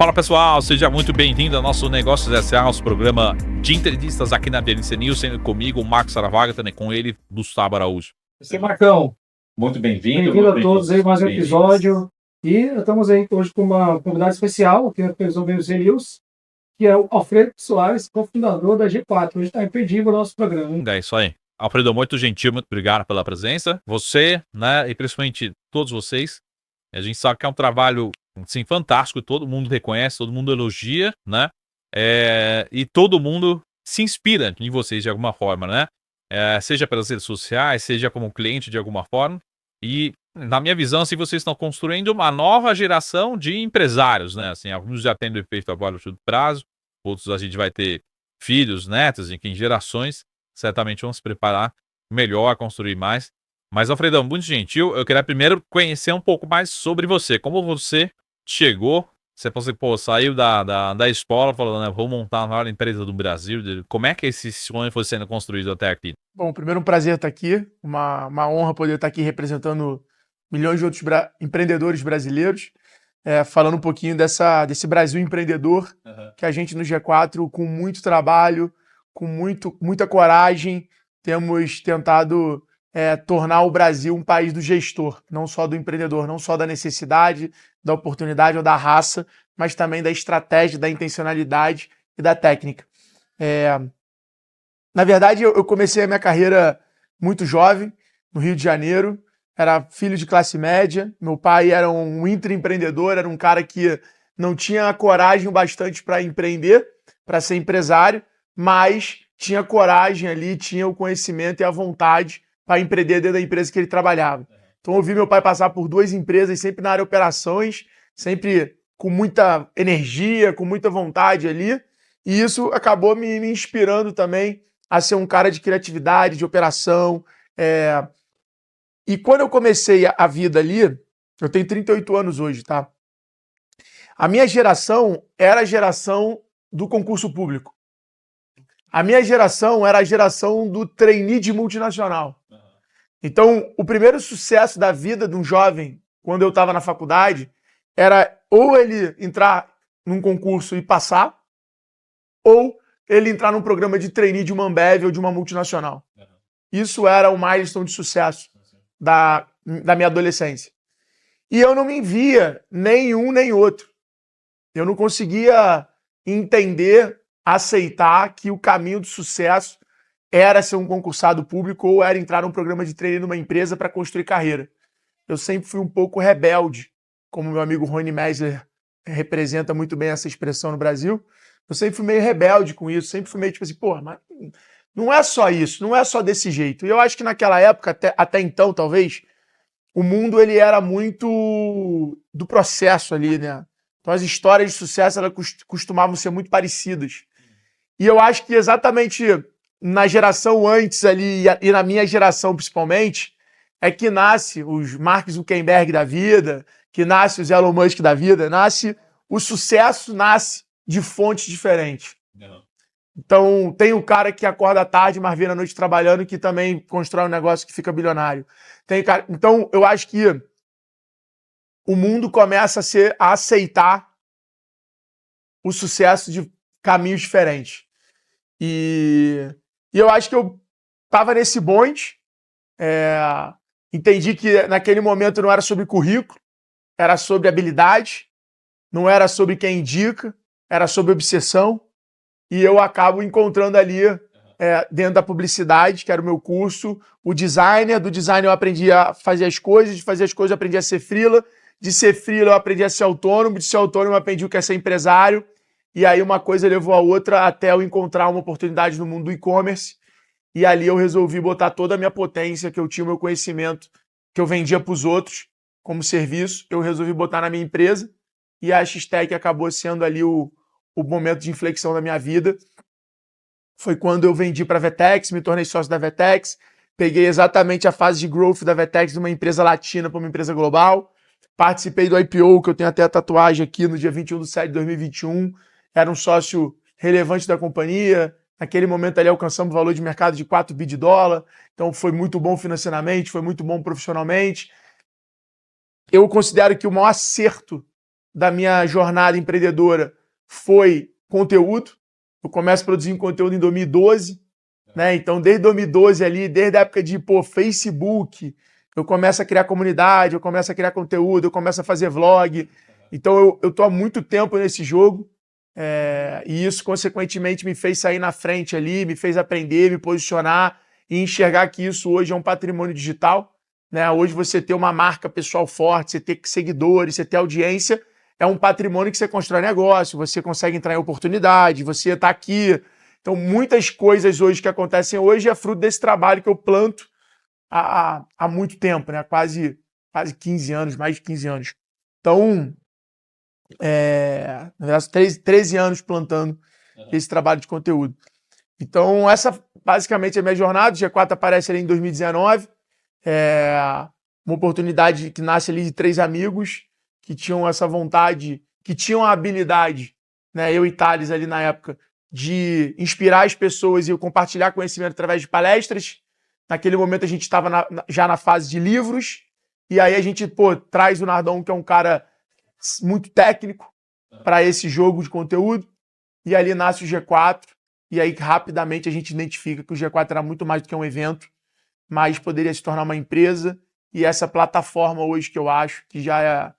Fala pessoal, seja muito bem-vindo ao nosso Negócios S.A., nosso programa de entrevistas aqui na VNC News, sendo comigo o Marcos Saravaga, também com ele, Gustavo Araújo. Você, Marcão. Muito bem-vindo. Bem-vindo a todos aí, mais um episódio. E estamos aí hoje com uma convidada especial aqui na televisão VNC News, que é o Alfredo Soares, cofundador da G4. Hoje está imperdível o nosso programa. É isso aí. Alfredo, muito gentil, muito obrigado pela presença. Você, né, e principalmente todos vocês, a gente sabe que é um trabalho, assim, fantástico, todo mundo reconhece, todo mundo elogia, né, e todo mundo se inspira em vocês de alguma forma, né, seja pelas redes sociais, seja como cliente de alguma forma, e na minha visão, assim, vocês estão construindo uma nova geração de empresários, né, assim, alguns já têm feito agora o curto prazo, outros a gente vai ter filhos, netos, enfim, gerações, certamente vão se preparar melhor, construir mais. Mas, Alfredão, muito gentil, eu queria primeiro conhecer um pouco mais sobre você. Como você chegou, você saiu da escola falando, né, vou montar a maior empresa do Brasil. Como é que esse sonho foi sendo construído até aqui? Bom, primeiro um prazer estar aqui, uma honra poder estar aqui representando milhões de outros empreendedores brasileiros, falando um pouquinho desse Brasil empreendedor, que a gente no G4, com muito trabalho, com muita coragem, temos tentado tornar o Brasil um país do gestor, não só do empreendedor, não só da necessidade, da oportunidade ou da raça, mas também da estratégia, da intencionalidade e da técnica. Na verdade, eu comecei a minha carreira muito jovem, no Rio de Janeiro, era filho de classe média, meu pai era um intraempreendedor, era um cara que não tinha coragem o bastante para empreender, para ser empresário, mas tinha coragem ali, tinha o conhecimento e a vontade para empreender dentro da empresa que ele trabalhava. Então eu vi meu pai passar por 2 empresas, sempre na área de operações, sempre com muita energia, com muita vontade ali, e isso acabou me inspirando também a ser um cara de criatividade, de operação. E quando eu comecei a vida ali, eu tenho 38 anos hoje, tá? A minha geração era a geração do concurso público. A minha geração era a geração do trainee de multinacional. Então, o primeiro sucesso da vida de um jovem, quando eu estava na faculdade, era ou ele entrar num concurso e passar, ou ele entrar num programa de trainee de uma Ambev ou de uma multinacional. Isso era o milestone de sucesso da minha adolescência. E eu não me via nem um nem outro. Eu não conseguia entender, aceitar que o caminho do sucesso era ser um concursado público ou era entrar num programa de treino numa empresa para construir carreira. Eu sempre fui um pouco rebelde, como meu amigo Rony Meisler representa muito bem essa expressão no Brasil. Eu sempre fui meio rebelde com isso, sempre fui meio tipo assim, pô, mas não é só isso, não é só desse jeito. E eu acho que naquela época, até então, talvez, o mundo ele era muito do processo ali, né? Então as histórias de sucesso elas costumavam ser muito parecidas. E eu acho que exatamente na geração antes ali, e na minha geração principalmente, é que nasce os Mark Zuckerberg da vida, que nasce os Elon Musk da vida, o sucesso nasce de fontes diferentes. Então tem o cara que acorda à tarde, mas vira à noite trabalhando, que também constrói um negócio que fica bilionário. Então eu acho que o mundo começa a aceitar o sucesso de caminhos diferentes. E eu acho que eu estava nesse bonde, entendi que naquele momento não era sobre currículo, era sobre habilidade, não era sobre quem indica, era sobre obsessão, e eu acabo encontrando ali, dentro da publicidade, que era o meu curso, o designer, do design eu aprendi a fazer as coisas, de fazer as coisas eu aprendi a ser freela, de ser freela eu aprendi a ser autônomo, de ser autônomo eu aprendi o que é ser empresário, e aí uma coisa levou a outra até eu encontrar uma oportunidade no mundo do e-commerce. E ali eu resolvi botar toda a minha potência, que eu tinha o meu conhecimento, que eu vendia para os outros como serviço, eu resolvi botar na minha empresa. E a X-Tech acabou sendo ali o momento de inflexão da minha vida. Foi quando eu vendi para a Vetex, me tornei sócio da Vetex, peguei exatamente a fase de growth da Vetex de uma empresa latina para uma empresa global. Participei do IPO, que eu tenho até a tatuagem aqui, no dia 21/7/2021. Era um sócio relevante da companhia. Naquele momento ali alcançamos o valor de mercado de 4 bi de dólar. Então foi muito bom financeiramente, foi muito bom profissionalmente. Eu considero que o maior acerto da minha jornada empreendedora foi conteúdo. Eu começo produzindo conteúdo em 2012, né? Então, desde 2012 ali, desde a época de Facebook, eu começo a criar comunidade, eu começo a criar conteúdo, eu começo a fazer vlog. Então, eu tô há muito tempo nesse jogo. E isso, consequentemente, me fez sair na frente ali, me fez aprender, me posicionar e enxergar que isso hoje é um patrimônio digital, né? Hoje você ter uma marca pessoal forte, você ter seguidores, você ter audiência, é um patrimônio que você constrói negócio, você consegue entrar em oportunidade, você está aqui. Então, muitas coisas hoje que acontecem hoje é fruto desse trabalho que eu planto há muito tempo, né? Quase 15 anos, mais de 15 anos. Então, na verdade, 13 anos plantando esse trabalho de conteúdo. Então, essa basicamente é a minha jornada. O G4 aparece ali em 2019. Uma oportunidade que nasce ali de 3 amigos que tinham essa vontade, que tinham a habilidade, né, eu e Thales ali na época, de inspirar as pessoas e compartilhar conhecimento através de palestras. Naquele momento a gente estava já na fase de livros, e aí a gente traz o Nardon, que é um cara muito técnico para esse jogo de conteúdo, e ali nasce o G4, e aí rapidamente a gente identifica que o G4 era muito mais do que um evento, mas poderia se tornar uma empresa, e essa plataforma hoje que eu acho que já é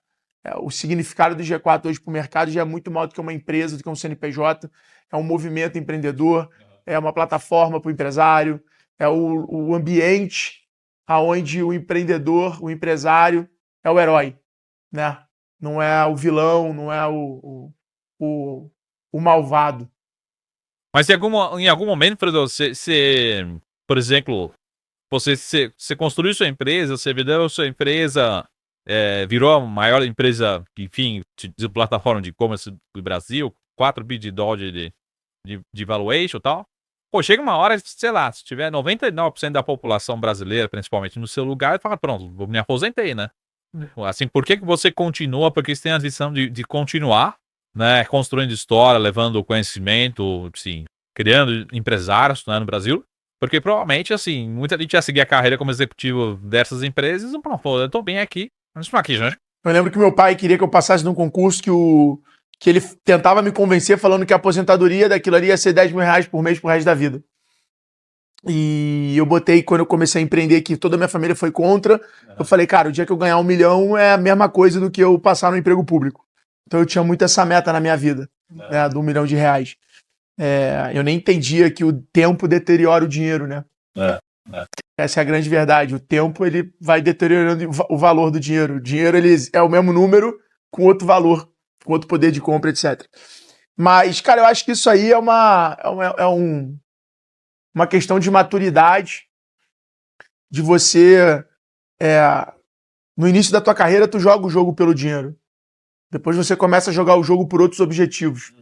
o significado do G4 hoje para o mercado já é muito maior do que uma empresa, do que um CNPJ, é um movimento empreendedor, é uma plataforma para o empresário, é o ambiente onde o empreendedor, o empresário é o herói, né? Não é o vilão, não é o malvado. Mas em algum momento, Fredo, você, por exemplo, você construiu sua empresa, você vendeu sua empresa, virou a maior empresa, enfim, de plataforma de e-commerce do Brasil, 4 bi de dólar de valuation e tal. Pô, chega uma hora, sei lá, se tiver 99% da população brasileira, principalmente no seu lugar, fala, pronto, me aposentei, né? Assim, por que você continua? Porque você tem a visão de continuar, né, construindo história, levando conhecimento, assim, criando empresários, né, no Brasil. Porque provavelmente, assim, muita gente ia seguir a carreira como executivo dessas empresas e pô, eu tô bem aqui, mas estou aqui, né? Eu lembro que meu pai queria que eu passasse num concurso que ele tentava me convencer falando que a aposentadoria daquilo ali ia ser 10 mil reais por mês pro resto da vida. E eu botei, quando eu comecei a empreender, que toda a minha família foi contra. Eu falei, cara, o dia que eu ganhar 1 milhão é a mesma coisa do que eu passar no emprego público. Então eu tinha muito essa meta na minha vida, né, do 1 milhão de reais. Eu nem entendia que o tempo deteriora o dinheiro, né? Essa é a grande verdade. O tempo, ele vai deteriorando o valor do dinheiro. O dinheiro, ele é o mesmo número com outro valor, com outro poder de compra, etc. Mas, cara, eu acho que isso aí é uma questão de maturidade, de você, no início da tua carreira, tu joga o jogo pelo dinheiro. Depois você começa a jogar o jogo por outros objetivos.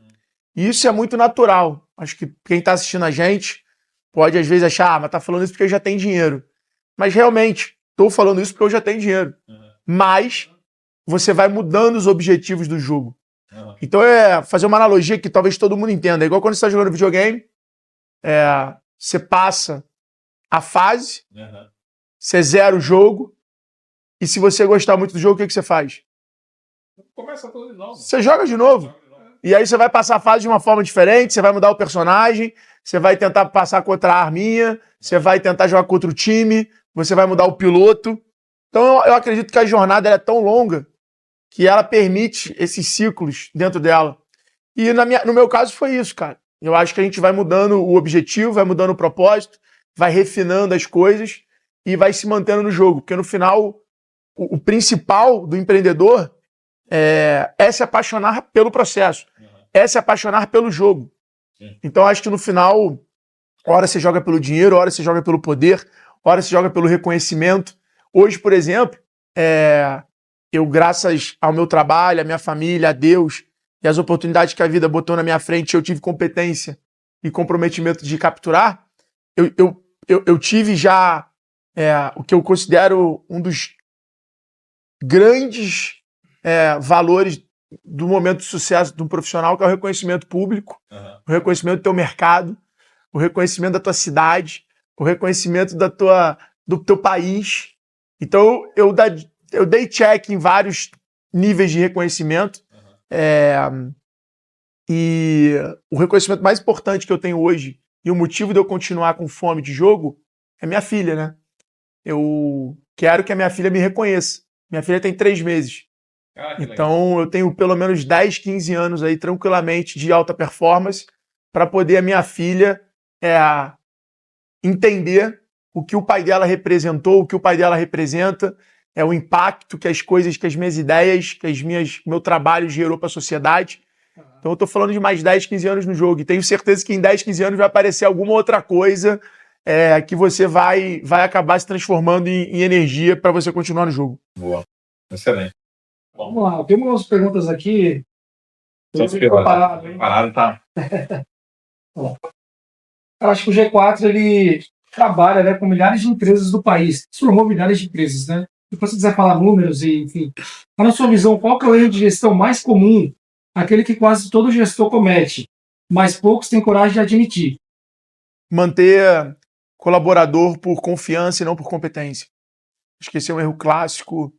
E isso é muito natural. Acho que quem está assistindo a gente pode, às vezes, achar, mas tá falando isso porque já tem dinheiro. Mas, realmente, estou falando isso porque eu já tenho dinheiro. Mas você vai mudando os objetivos do jogo. Então, fazer uma analogia que talvez todo mundo entenda. É igual quando você está jogando videogame, você passa a fase, você zera o jogo, e se você gostar muito do jogo, o que você faz? Começa tudo de novo. Você joga de novo. E aí você vai passar a fase de uma forma diferente, você vai mudar o personagem, você vai tentar passar contra a arminha, você vai tentar jogar contra o time, você vai mudar o piloto. Então eu acredito que a jornada é tão longa que ela permite esses ciclos dentro dela. E no meu caso foi isso, cara. Eu acho que a gente vai mudando o objetivo, vai mudando o propósito, vai refinando as coisas e vai se mantendo no jogo. Porque no final, o principal do empreendedor é se apaixonar pelo processo, é se apaixonar pelo jogo. Então acho que no final, hora você joga pelo dinheiro, hora você joga pelo poder, hora você joga pelo reconhecimento. Hoje, por exemplo, eu, graças ao meu trabalho, à minha família, a Deus e as oportunidades que a vida botou na minha frente, eu tive competência e comprometimento de capturar. Eu tive já o que eu considero um dos grandes valores do momento de sucesso de um profissional, que é o reconhecimento público, o reconhecimento do teu mercado, o reconhecimento da tua cidade, o reconhecimento do teu país. Então, eu dei check em vários níveis de reconhecimento, E o reconhecimento mais importante que eu tenho hoje e o motivo de eu continuar com fome de jogo é minha filha, né? Eu quero que a minha filha me reconheça. Minha filha tem 3 meses. Então eu tenho pelo menos 10, 15 anos aí tranquilamente de alta performance para poder a minha filha entender o que o pai dela representou, o que o pai dela representa, o impacto que as coisas, que as minhas ideias, que meu trabalho gerou para a sociedade. Então eu tô falando de mais 10, 15 anos no jogo e tenho certeza que em 10, 15 anos vai aparecer alguma outra coisa que você vai acabar se transformando em energia para você continuar no jogo. Boa. Excelente. Vamos lá, temos umas perguntas aqui. Parado, tá? Eu acho que o G4 ele trabalha, né, com milhares de empresas do país. Formou milhares de empresas, né? Se você quiser falar números e, enfim, na sua visão, qual que é o erro de gestão mais comum, aquele que quase todo gestor comete, mas poucos têm coragem de admitir? Manter colaborador por confiança e não por competência. Acho que esse é um erro clássico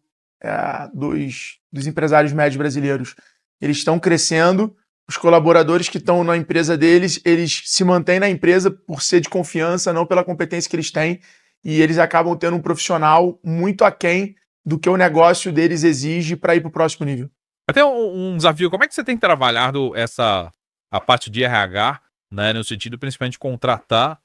dos empresários médios brasileiros. Eles estão crescendo, os colaboradores que estão na empresa deles, eles se mantêm na empresa por ser de confiança, não pela competência que eles têm, e eles acabam tendo um profissional muito aquém do que o negócio deles exige para ir para o próximo nível. Até um desafio, como é que você tem trabalhado a parte de RH, né, no sentido principalmente de contratar?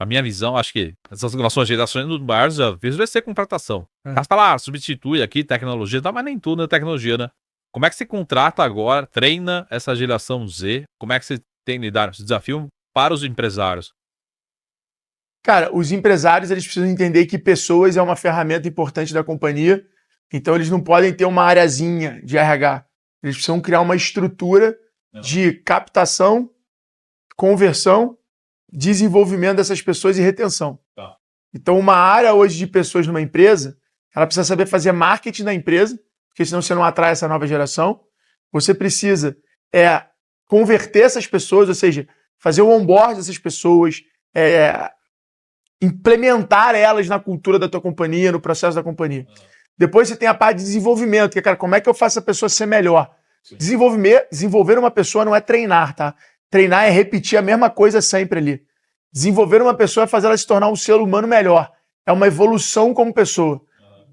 A minha visão, acho que essas relações de gerações dos maiores desafios vai ser contratação. Você fala, substitui aqui tecnologia, mas nem tudo é tecnologia, né? Como é que você contrata agora, treina essa geração Z? Como é que você tem lidado esse desafio para os empresários? Cara, os empresários eles precisam entender que pessoas é uma ferramenta importante da companhia, então eles não podem ter uma areazinha de RH. Eles precisam criar uma estrutura de captação, conversão, desenvolvimento dessas pessoas e retenção. Tá. Então, uma área hoje de pessoas numa empresa, ela precisa saber fazer marketing da empresa, porque senão você não atrai essa nova geração. Você precisa converter essas pessoas, ou seja, fazer o onboard dessas pessoas, implementar elas na cultura da tua companhia, no processo da companhia. Depois você tem a parte de desenvolvimento, que é, cara, como é que eu faço a pessoa ser melhor? Desenvolver uma pessoa não é treinar, tá? Treinar é repetir a mesma coisa sempre ali. Desenvolver uma pessoa é fazer ela se tornar um ser humano melhor. É uma evolução como pessoa.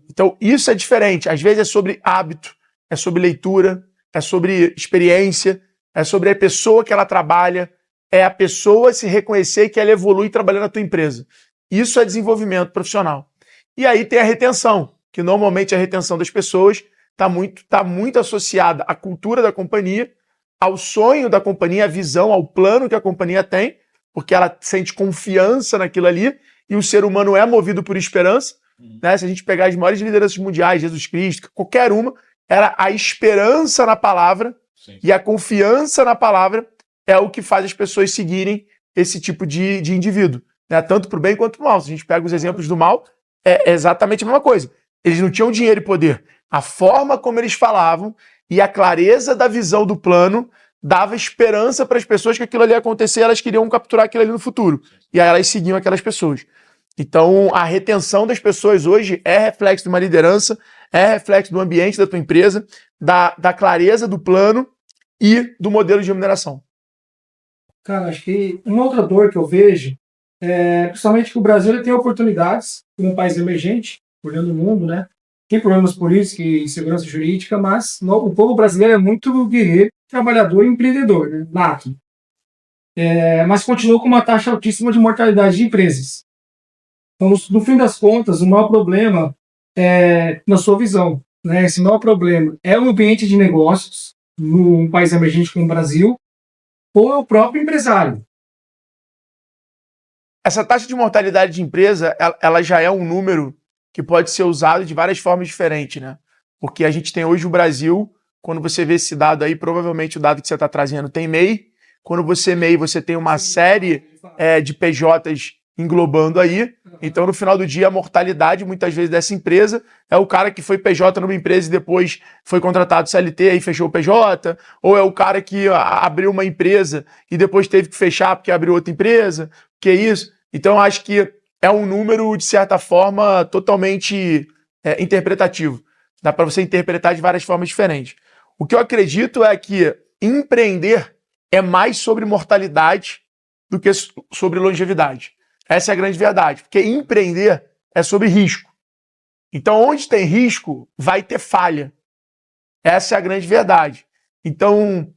Então, isso é diferente. Às vezes é sobre hábito, é sobre leitura, é sobre experiência, é sobre a pessoa que ela trabalha, é a pessoa se reconhecer que ela evolui trabalhando na tua empresa. Isso é desenvolvimento profissional. E aí tem a retenção, que normalmente a retenção das pessoas está muito associada à cultura da companhia, ao sonho da companhia, à visão, ao plano que a companhia tem, porque ela sente confiança naquilo ali, e o ser humano é movido por esperança. Né? Se a gente pegar as maiores lideranças mundiais, Jesus Cristo, qualquer uma, era a esperança na palavra. Sim. E a confiança na palavra é o que faz as pessoas seguirem esse tipo de indivíduo, né? Tanto para o bem quanto para o mal. Se a gente pega os exemplos do mal, é exatamente a mesma coisa. Eles não tinham dinheiro e poder. A forma como eles falavam e a clareza da visão do plano dava esperança para as pessoas que aquilo ali ia acontecer, elas queriam capturar aquilo ali no futuro. E aí elas seguiam aquelas pessoas. Então, a retenção das pessoas hoje é reflexo de uma liderança, é reflexo do ambiente da tua empresa, da clareza do plano e do modelo de remuneração. Cara, acho que uma outra dor que eu vejo principalmente que o Brasil ele tem oportunidades, como um país emergente, olhando o mundo, né? Tem problemas políticos e insegurança jurídica, mas o povo brasileiro é muito guerreiro, trabalhador e empreendedor, né? Nato. Mas continua com uma taxa altíssima de mortalidade de empresas. Então, no fim das contas, o maior problema na sua visão, né? Esse maior problema é o ambiente de negócios num país emergente como o Brasil ou é o próprio empresário? Essa taxa de mortalidade de empresa, ela já é um número que pode ser usado de várias formas diferentes, né? Porque a gente tem hoje o Brasil, quando você vê esse dado aí, provavelmente o dado que você está trazendo tem MEI. Quando MEI, você tem uma série de PJs englobando aí. Então, no final do dia, a mortalidade, muitas vezes, dessa empresa é o cara que foi PJ numa empresa e depois foi contratado CLT e fechou o PJ, ou é o cara que abriu uma empresa e depois teve que fechar porque abriu outra empresa, que é isso. Então, acho que é um número, de certa forma, totalmente interpretativo. Dá para você interpretar de várias formas diferentes. O que eu acredito é que empreender é mais sobre mortalidade do que sobre longevidade. Essa é a grande verdade, porque empreender é sobre risco. Então, onde tem risco, vai ter falha. Essa é a grande verdade. Então,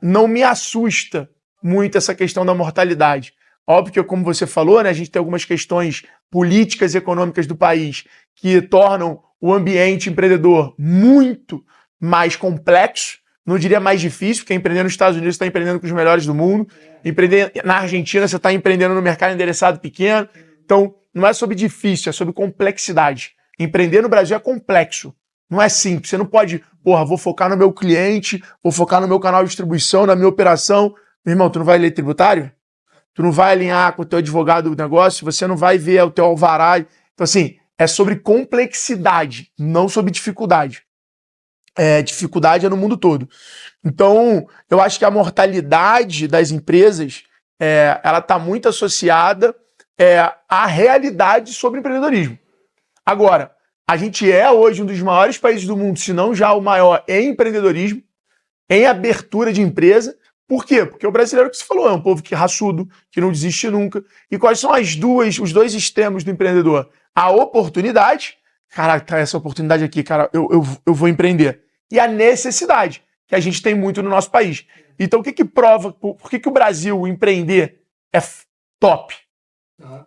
não me assusta muito essa questão da mortalidade. Óbvio que, como você falou, né, a gente tem algumas questões políticas e econômicas do país que tornam o ambiente empreendedor muito mais complexo, não diria mais difícil, porque empreender nos Estados Unidos você está empreendendo com os melhores do mundo, empreender na Argentina você está empreendendo no mercado endereçado pequeno. Então, não é sobre difícil, é sobre complexidade. Empreender no Brasil é complexo, não é simples. Você não pode, vou focar no meu cliente, vou focar no meu canal de distribuição, na minha operação. Meu irmão, tu não vai ler tributário? Tu não vai alinhar com o teu advogado do negócio? Você não vai ver o teu alvará? Então, assim, é sobre complexidade, não sobre dificuldade. Dificuldade é no mundo todo. Então, eu acho que a mortalidade das empresas, ela está muito associada à realidade sobre empreendedorismo. Agora, a gente é hoje um dos maiores países do mundo, se não já o maior em empreendedorismo, em abertura de empresa. Por quê? Porque o brasileiro, que você falou, é um povo que é raçudo, que não desiste nunca. E quais são os dois extremos do empreendedor? A oportunidade, caraca, essa oportunidade aqui, cara, eu vou empreender. E a necessidade, que a gente tem muito no nosso país. Então, o que prova, por que o Brasil empreender é top?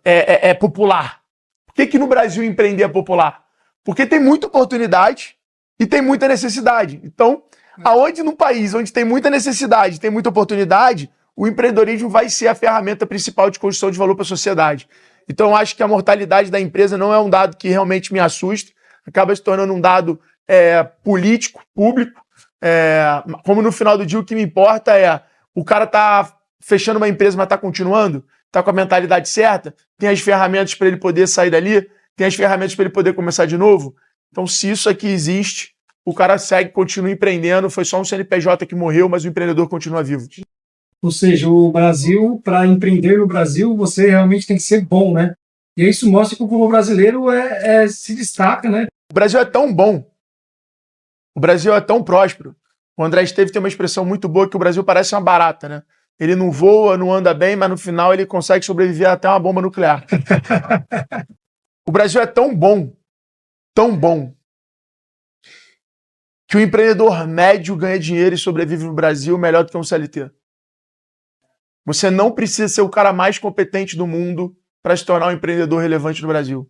É popular? Por que no Brasil empreender é popular? Porque tem muita oportunidade e tem muita necessidade. Então, aonde no país onde tem muita necessidade, tem muita oportunidade, o empreendedorismo vai ser a ferramenta principal de construção de valor para a sociedade. Então, eu acho que a mortalidade da empresa não é um dado que realmente me assusta, acaba se tornando um dado político, público. Como no final do dia o que me importa é o cara tá fechando uma empresa, mas tá continuando, tá com a mentalidade certa, tem as ferramentas para ele poder sair dali, tem as ferramentas para ele poder começar de novo. Então, se isso aqui existe, o cara segue, continua empreendendo, foi só um CNPJ que morreu, mas o empreendedor continua vivo. Ou seja, o Brasil, para empreender no Brasil, você realmente tem que ser bom, né? E isso mostra que o povo brasileiro se destaca, né? O Brasil é tão bom, o Brasil é tão próspero. O André Esteves tem uma expressão muito boa que o Brasil parece uma barata, né? Ele não voa, não anda bem, mas no final ele consegue sobreviver até uma bomba nuclear. O Brasil é tão bom, que o empreendedor médio ganha dinheiro e sobrevive no Brasil melhor do que um CLT. Você não precisa ser o cara mais competente do mundo para se tornar um empreendedor relevante no Brasil.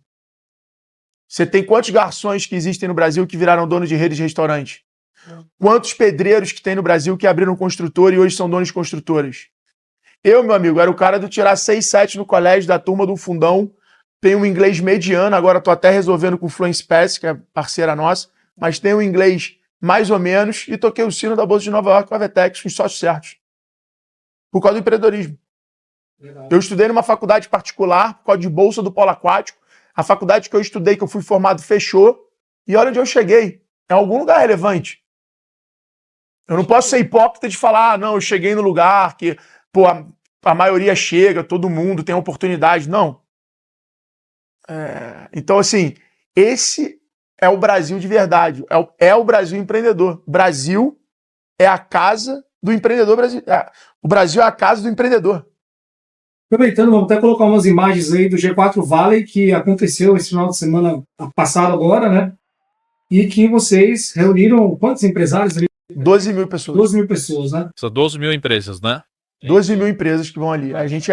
Você tem quantos garçons que existem no Brasil que viraram donos de redes de restaurante? Quantos pedreiros que tem no Brasil que abriram construtora e hoje são donos de construtoras? Eu, meu amigo, era o cara do tirar 6, 7 no colégio da turma do fundão, tenho um inglês mediano, agora estou até resolvendo com o Fluency Pass, que é parceira nossa, mas tenho um inglês mais ou menos e toquei o sino da Bolsa de Nova York com a Vetex, com os sócios certos. Por causa do empreendedorismo. Legal. Eu estudei numa faculdade particular, por causa de bolsa do polo aquático. A faculdade que eu estudei, que eu fui formado, fechou. E olha onde eu cheguei. Em algum lugar relevante. Eu não posso ser hipócrita de falar, não, eu cheguei no lugar que a maioria chega, todo mundo tem oportunidade. Não. Então, assim, esse é o Brasil de verdade. É o Brasil empreendedor. O Brasil é a casa do empreendedor brasileiro. O Brasil é a casa do empreendedor. Aproveitando, vamos até colocar umas imagens aí do G4 Valley que aconteceu esse final de semana passado agora, né? E que vocês reuniram quantos empresários ali? 12 mil pessoas. 12 mil pessoas, né? São 12 mil empresas, né? 12 mil empresas que vão ali. A gente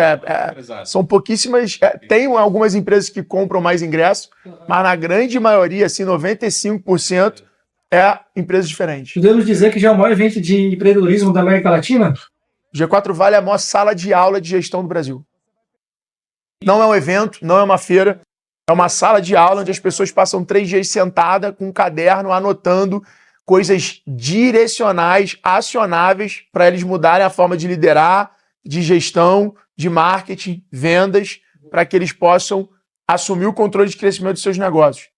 são pouquíssimas. Tem algumas empresas que compram mais ingressos, mas na grande maioria, assim, 95%, é empresas diferentes. Podemos dizer que já é o maior evento de empreendedorismo da América Latina? O G4 Valley é a maior sala de aula de gestão do Brasil. Não é um evento, não é uma feira, é uma sala de aula onde as pessoas passam 3 dias sentadas com um caderno, anotando coisas direcionais, acionáveis, para eles mudarem a forma de liderar, de gestão, de marketing, vendas, para que eles possam assumir o controle de crescimento dos seus negócios.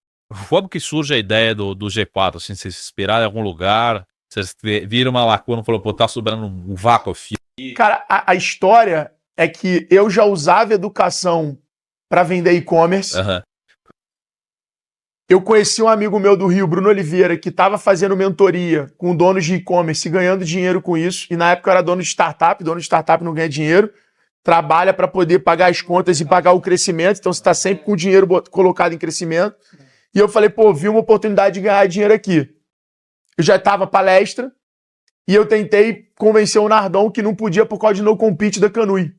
Como que surge a ideia do G4? Assim, vocês se inspiraram em algum lugar? Vocês viram uma lacuna e falaram, pô, tá sobrando um vácuo aqui? Cara, a história é que eu já usava educação para vender e-commerce. Uhum. Eu conheci um amigo meu do Rio, Bruno Oliveira, que estava fazendo mentoria com donos de e-commerce e ganhando dinheiro com isso. E na época eu era dono de startup não ganha dinheiro, trabalha para poder pagar as contas e pagar o crescimento, então você está sempre com o dinheiro colocado em crescimento. E eu falei, pô, vi uma oportunidade de ganhar dinheiro aqui. Eu já estava palestra e eu tentei convencer o Nardon que não podia por causa de no compete da Canui.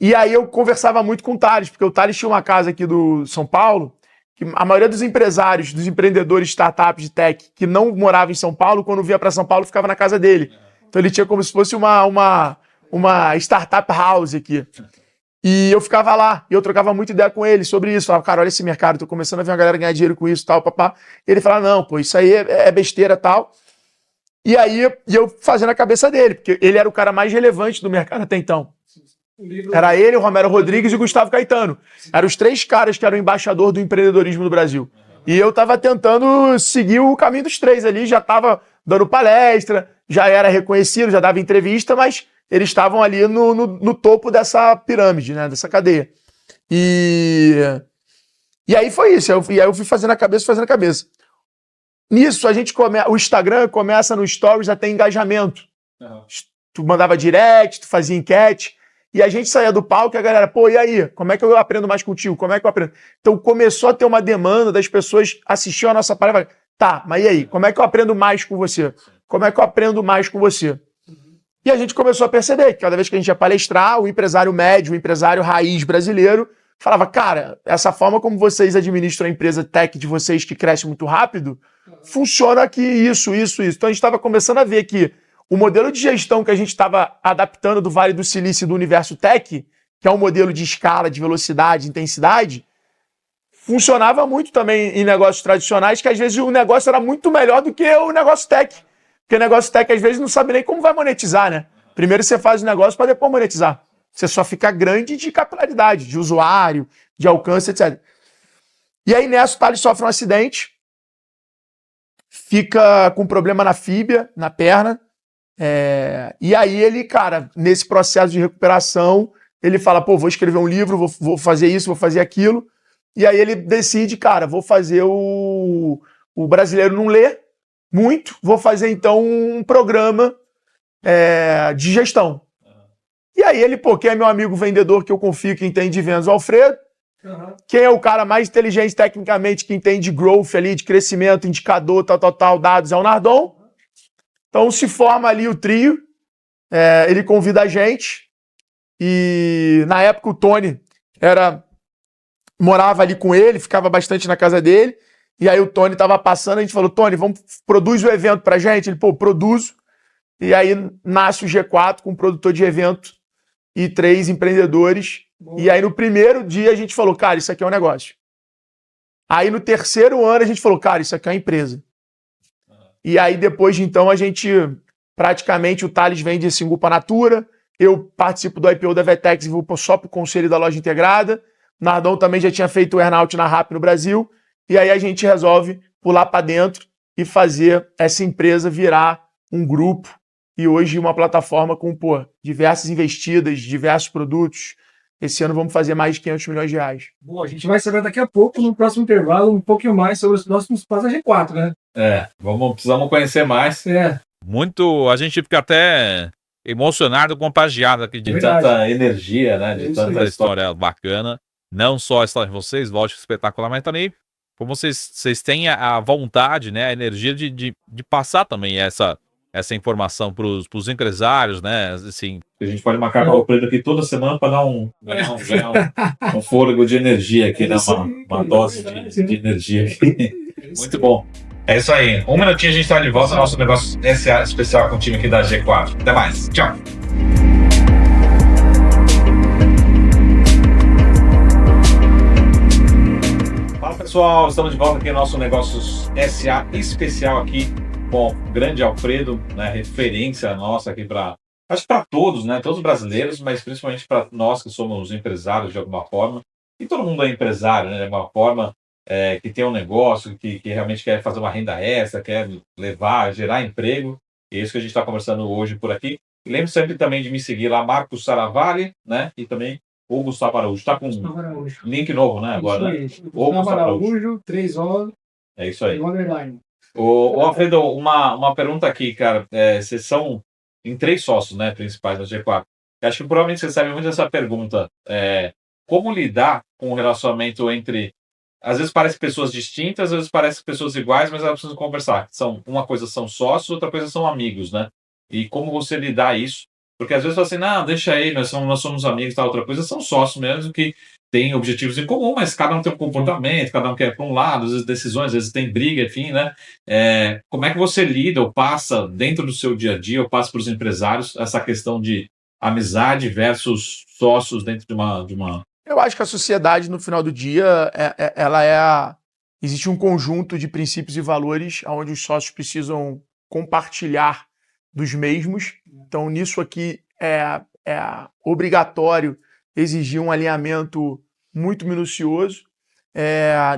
E aí eu conversava muito com o Thales, porque o Thales tinha uma casa aqui do São Paulo, que a maioria dos empresários, dos empreendedores de startups de tech que não moravam em São Paulo, quando vinha para São Paulo, ficava na casa dele. Então ele tinha como se fosse uma startup house aqui. E eu ficava lá, e eu trocava muita ideia com ele sobre isso. Falava, cara, olha esse mercado, tô começando a ver uma galera ganhar dinheiro com isso, tal, papá. E ele falava, não, pô, isso aí é besteira, tal. E aí eu fazendo a cabeça dele, porque ele era o cara mais relevante do mercado até então. Era ele, o Romero Rodrigues e o Gustavo Caetano. Eram os 3 caras que eram embaixador do empreendedorismo no Brasil. E eu tava tentando seguir o caminho dos 3 ali, já tava dando palestra, já era reconhecido, já dava entrevista, mas eles estavam ali no topo dessa pirâmide, né, dessa cadeia. E aí foi isso, e aí eu fui fazendo a cabeça. Nisso, o Instagram começa no Stories a ter engajamento. Uhum. Tu mandava direct, tu fazia enquete, e a gente saía do palco e a galera, pô, e aí? Como é que eu aprendo mais contigo? Como é que eu aprendo? Então começou a ter uma demanda das pessoas assistir a nossa palestra. Tá, mas e aí? Como é que eu aprendo mais com você? Como é que eu aprendo mais com você? E a gente começou a perceber que cada vez que a gente ia palestrar, o empresário médio, o empresário raiz brasileiro, falava, cara, essa forma como vocês administram a empresa tech de vocês que cresce muito rápido, funciona aqui isso. Então a gente estava começando a ver que o modelo de gestão que a gente estava adaptando do Vale do Silício e do Universo Tech, que é um modelo de escala, de velocidade, de intensidade, funcionava muito também em negócios tradicionais, que às vezes o negócio era muito melhor do que o negócio tech. Porque o negócio tech às vezes não sabe nem como vai monetizar, né? Primeiro você faz o negócio para depois monetizar. Você só fica grande de capilaridade, de usuário, de alcance, etc. E aí nessa o Thales sofre um acidente, fica com problema na fíbia, na perna, e aí ele, cara, nesse processo de recuperação, ele fala, pô, vou escrever um livro, vou fazer isso, vou fazer aquilo, e aí ele decide, cara, vou fazer o brasileiro não lê muito, vou fazer então um programa de gestão. E aí ele, pô, quem é meu amigo vendedor que eu confio, que entende de vendas, o Alfredo. Uhum. Quem é o cara mais inteligente tecnicamente, que entende de growth ali, de crescimento, indicador, tal, dados, é o Nardon. Então se forma ali o trio, ele convida a gente, e na época o Tony morava ali com ele, ficava bastante na casa dele, e aí o Tony tava passando, a gente falou, Tony, produz o evento pra gente? Ele, pô, produzo. E aí nasce o G4 com um produtor de evento e 3 empreendedores. Boa. E aí no primeiro dia a gente falou, cara, isso aqui é um negócio. Aí no terceiro ano a gente falou, cara, isso aqui é uma empresa. E aí depois de então a gente, praticamente o Thales vende esse Singu para Natura, eu participo do IPO da Vetex e vou só pro conselho da loja integrada. Nardon também já tinha feito o earnout na RAP no Brasil. E aí a gente resolve pular para dentro e fazer essa empresa virar um grupo e hoje uma plataforma com, pô, diversas investidas, diversos produtos. Esse ano vamos fazer mais de 500 milhões de reais. Bom, a gente vai saber daqui a pouco, no próximo intervalo, um pouquinho mais sobre os próximos passos da G4, né? Precisamos conhecer mais. Muito, a gente fica até emocionado, contagiado aqui de tanta energia, né? De tanta história bacana. Não só a história de vocês, lógico, espetacular, mas também como vocês têm a vontade, né? A energia de passar também essa informação para os empresários, né? Assim, a gente pode marcar com o Alfredo aqui toda semana para dar ganhar um fôlego de energia aqui, né? Uma dose de energia aqui. Muito bom. É isso aí. Um minutinho a gente está de volta ao nosso negócio SA especial com o time aqui da G4. Até mais. Tchau. Fala pessoal, estamos de volta aqui no nosso Negócios SA especial aqui com o grande Alfredo, né, referência nossa aqui acho que para todos, né, todos os brasileiros, mas principalmente para nós que somos empresários de alguma forma, e todo mundo é empresário, né, de alguma forma, que tem um negócio, que realmente quer fazer uma renda extra, quer gerar emprego, e é isso que a gente está conversando hoje por aqui. E lembre sempre também de me seguir lá, Marcos Saravalli, né, e também ou Gustavo Araújo. Tá com Gustavo Araújo. link novo, né? Agora, né? Isso aí. Ou Gustavo Araújo, 3 horas, É isso aí. underline. Ô, Alfredo, uma pergunta aqui, cara. Vocês são em 3 sócios, né, principais da G4. Eu acho que provavelmente você recebe muito essa pergunta. Como lidar com o relacionamento entre... Às vezes parece pessoas distintas, às vezes parece pessoas iguais, mas elas precisam conversar. Uma coisa são sócios, outra coisa são amigos, né? E como você lidar isso? Porque às vezes fala assim, não, deixa aí, nós somos amigos, tá? Outra coisa são sócios mesmo, que têm objetivos em comum, mas cada um tem um comportamento, cada um quer para um lado, às vezes decisões, às vezes tem briga, enfim, né? Como é que você lida ou passa dentro do seu dia a dia, ou passa para os empresários, essa questão de amizade versus sócios dentro de uma... Eu acho que a sociedade, no final do dia, existe um conjunto de princípios e valores onde os sócios precisam compartilhar dos mesmos. Então, nisso aqui é obrigatório exigir um alinhamento muito minucioso.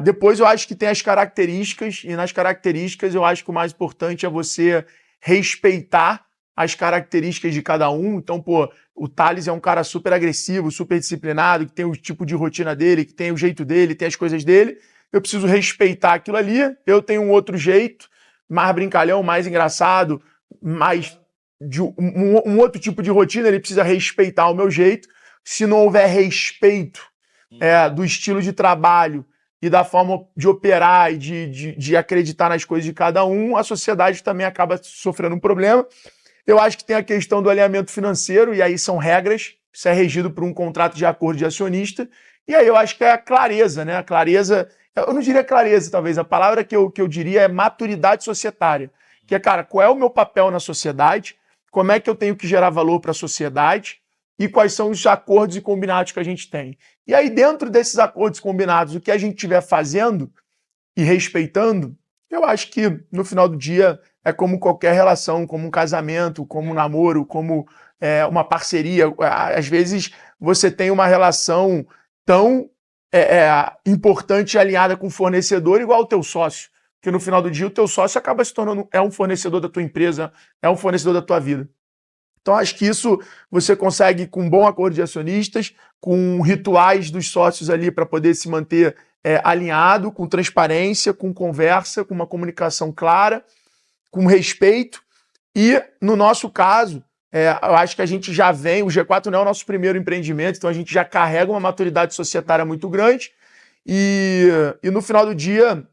Depois, eu acho que tem as características, e nas características eu acho que o mais importante é você respeitar as características de cada um. Então, o Thales é um cara super agressivo, super disciplinado, que tem o tipo de rotina dele, que tem o jeito dele, tem as coisas dele. Eu preciso respeitar aquilo ali. Eu tenho um outro jeito, mais brincalhão, mais engraçado, mais de um outro tipo de rotina. Ele precisa respeitar o meu jeito. Se não houver respeito do estilo de trabalho e da forma de operar e de acreditar nas coisas de cada um, a sociedade também acaba sofrendo um problema. Eu acho que tem a questão do alinhamento financeiro, e aí são regras, isso é regido por um contrato de acordo de acionista, e aí eu acho que é a clareza, né? A clareza, eu não diria clareza, talvez, a palavra que eu diria é maturidade societária, que é, cara, qual é o meu papel na sociedade, como é que eu tenho que gerar valor para a sociedade, e quais são os acordos e combinados que a gente tem. E aí, dentro desses acordos e combinados, o que a gente estiver fazendo e respeitando, eu acho que, no final do dia, é como qualquer relação, como um casamento, como um namoro, como uma parceria. Às vezes você tem uma relação tão importante e alinhada com o fornecedor igual o teu sócio. Porque no final do dia o teu sócio acaba se tornando um fornecedor da tua empresa, é um fornecedor da tua vida. Então acho que isso você consegue com um bom acordo de acionistas, com rituais dos sócios ali para poder se manter alinhado, com transparência, com conversa, com uma comunicação clara, com respeito. E, no nosso caso, eu acho que a gente já vem, o G4 não é o nosso primeiro empreendimento, então a gente já carrega uma maturidade societária muito grande. E no final do dia,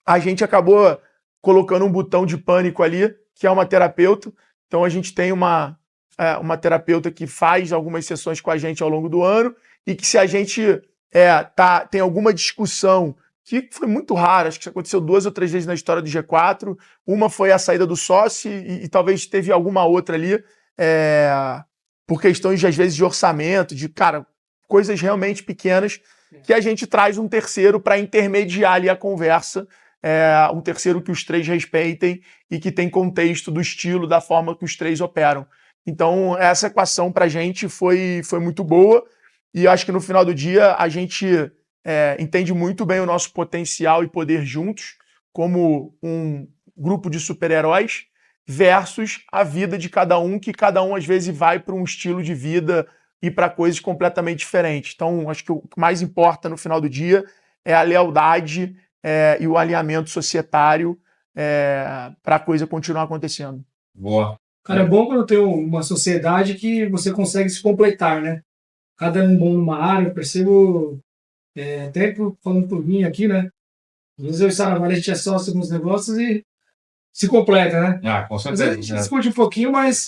a gente acabou colocando um botão de pânico ali, que é uma terapeuta. Então a gente tem uma terapeuta que faz algumas sessões com a gente ao longo do ano, e que se a gente tem alguma discussão, que foi muito raro, acho que isso aconteceu 2 ou 3 vezes na história do G4. Uma foi a saída do sócio e talvez teve alguma outra ali, por questões, às vezes, de orçamento, de, cara, coisas realmente pequenas, que a gente traz um terceiro para intermediar ali a conversa, um terceiro que os 3 respeitem e que tem contexto do estilo, da forma que os 3 operam. Então, essa equação para a gente foi muito boa, e acho que no final do dia a gente entende muito bem o nosso potencial e poder juntos, como um grupo de super-heróis, versus a vida de cada um, que cada um às vezes vai para um estilo de vida e para coisas completamente diferentes. Então, acho que o que mais importa no final do dia é a lealdade e o alinhamento societário para a coisa continuar acontecendo. Boa. Cara, é bom quando tem uma sociedade que você consegue se completar, né? Cada um bom numa área, eu percebo, até falando por mim aqui, né? Às vezes eu e Saravá, a gente é sócio nos negócios e se completa, né? Com Às certeza. vezes a gente discute um pouquinho, mas...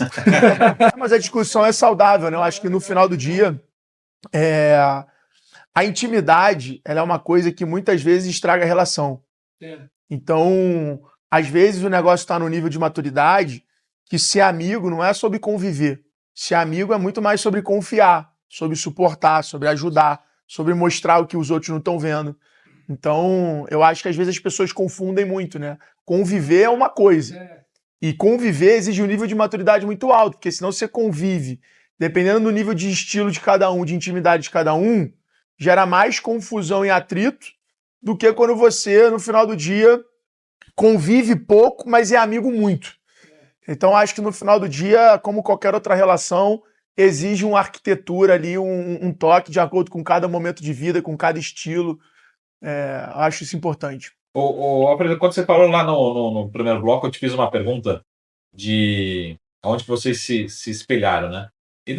Mas a discussão é saudável, né? Eu acho que no final do dia, a intimidade, ela é uma coisa que muitas vezes estraga a relação. Então, às vezes o negócio está no nível de maturidade que ser amigo não é sobre conviver. Ser amigo é muito mais sobre confiar, sobre suportar, sobre ajudar, sobre mostrar o que os outros não estão vendo. Então, eu acho que às vezes as pessoas confundem muito, né? Conviver é uma coisa. E conviver exige um nível de maturidade muito alto, porque senão você convive, dependendo do nível de estilo de cada um, de intimidade de cada um, gera mais confusão e atrito do que quando você, no final do dia, convive pouco, mas é amigo muito. Então, acho que no final do dia, como qualquer outra relação, exige uma arquitetura ali, um toque de acordo com cada momento de vida, com cada estilo. Acho isso importante. Alfredo, quando você falou lá no primeiro bloco, eu te fiz uma pergunta de onde que vocês se espelharam, né? E